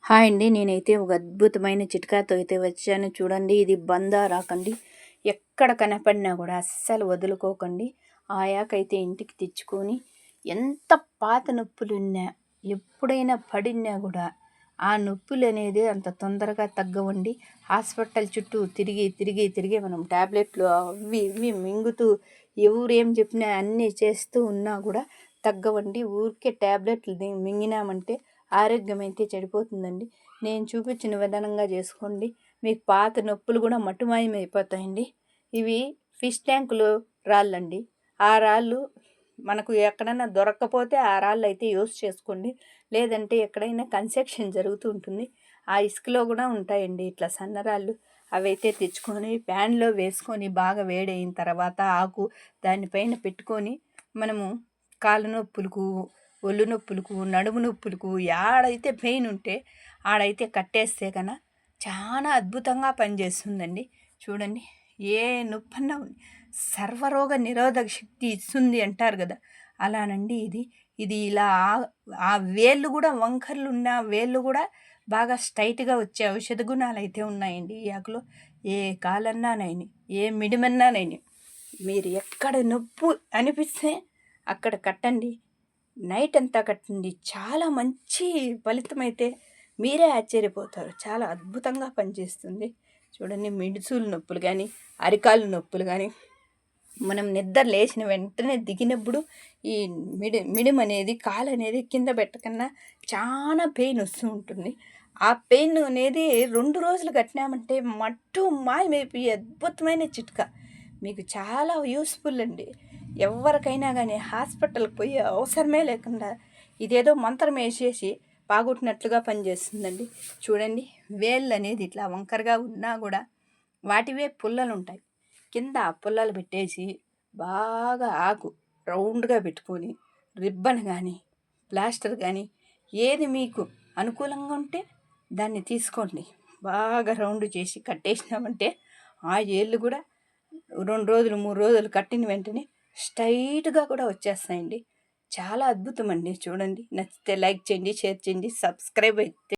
Hi అండి. నేనైతే ఒక అద్భుతమైన చిట్కాతో అయితే వచ్చాను చూడండి. ఇది బందా రాకండి. ఎక్కడ కనపడినా కూడా అస్సలు వదులుకోకండి. ఆయాకైతే ఇంటికి తెచ్చుకొని ఎంత పాత నొప్పులున్నా ఎప్పుడైనా పడినా కూడా ఆ నొప్పులు అనేది అంత తొందరగా తగ్గవండి. హాస్పిటల్ చుట్టూ తిరిగి తిరిగి తిరిగి మనం ట్యాబ్లెట్లు అవి ఇవి మింగుతూ ఎవరేం చెప్పినా అన్నీ చేస్తూ ఉన్నా కూడా తగ్గవండి. ఊరికే ట్యాబ్లెట్లు మింగినామంటే ఆరోగ్యం అయితే చెడిపోతుందండి. నేను చూపించిన విధానంగా చేసుకోండి. మీకు పాత నొప్పులు కూడా మటుమాయమైపోతాయండి. ఇవి ఫిష్ ట్యాంకులో రాళ్ళండి. ఆ రాళ్ళు మనకు ఎక్కడైనా దొరక్కపోతే ఆ రాళ్ళు అయితే యూస్ చేసుకోండి. లేదంటే ఎక్కడైనా కన్స్ట్రక్షన్ జరుగుతూ ఉంటుంది, ఆ ఇసుకలో కూడా ఉంటాయండి ఇట్లా సన్నరాళ్ళు. అవైతే తెచ్చుకొని ప్యాన్లో వేసుకొని బాగా వేడైన తర్వాత ఆకు దానిపైన పెట్టుకొని మనము కాళ్ళ నొప్పులకు, ఒళ్ళు నొప్పులకు, నడుము నొప్పులకు యాడైతే పెయిన్ ఉంటే ఆడైతే కట్టేస్తే కన్నా చాలా అద్భుతంగా పనిచేస్తుందండి. చూడండి, ఏ నొప్పన్నా సర్వరోగ నిరోధక శక్తి ఇస్తుంది అంటారు కదా, అలానండి ఇది ఇలా ఆ వేళ్ళు కూడా వంకర్లు ఉన్న వేళ్ళు కూడా బాగా స్ట్రైట్గా వచ్చే ఔషధ గుణాలు అయితే ఉన్నాయండి ఈ ఆకులో. ఏ కాలన్నానైనా ఏ మిడిమన్నానైనా మీరు ఎక్కడ నొప్పి అనిపిస్తే అక్కడ కట్టండి. నైట్ అంతా కట్టండి. చాలా మంచి ఫలితం అయితే మీరే ఆశ్చర్యపోతారు. చాలా అద్భుతంగా పనిచేస్తుంది. చూడండి, మిడుసులు నొప్పులు కానీ, అరికాలు నొప్పులు కానీ, మనం నిద్ర లేచిన వెంటనే దిగినప్పుడు ఈ మిడిం అనేది కాలు అనేది కింద పెట్టకన్నా చాలా పెయిన్ వస్తూ ఉంటుంది. ఆ పెయిన్ అనేది 2 రోజులు కట్టినామంటే మట్టు మాయమైపోయి అద్భుతమైన చిట్కా. మీకు చాలా యూస్ఫుల్ అండి. ఎవరికైనా కానీ హాస్పిటల్కి పోయే అవసరమే లేకుండా ఇదేదో మంత్రం వేసేసి బాగొట్టినట్లుగా పనిచేస్తుందండి. చూడండి, వేళ్ళు అనేది ఇట్లా వంకరగా ఉన్నా కూడా వాటివే పుల్లలు ఉంటాయి. కింద పుల్లలు పెట్టేసి బాగా ఆకు రౌండ్గా పెట్టుకొని రిబ్బన్ కానీ ప్లాస్టర్ కానీ ఏది మీకు అనుకూలంగా ఉంటే దాన్ని తీసుకోండి. బాగా రౌండ్ చేసి కట్టేసినామంటే ఆ ఏళ్ళు కూడా 2 రోజులు 3 రోజులు కట్టిన వెంటనే స్ట్రైట్గా కూడా వచ్చేస్తాయండి. చాలా అద్భుతం అండి. చూడండి, నచ్చితే లైక్ చేయండి, షేర్ చేయండి, సబ్స్క్రైబ్ అయితే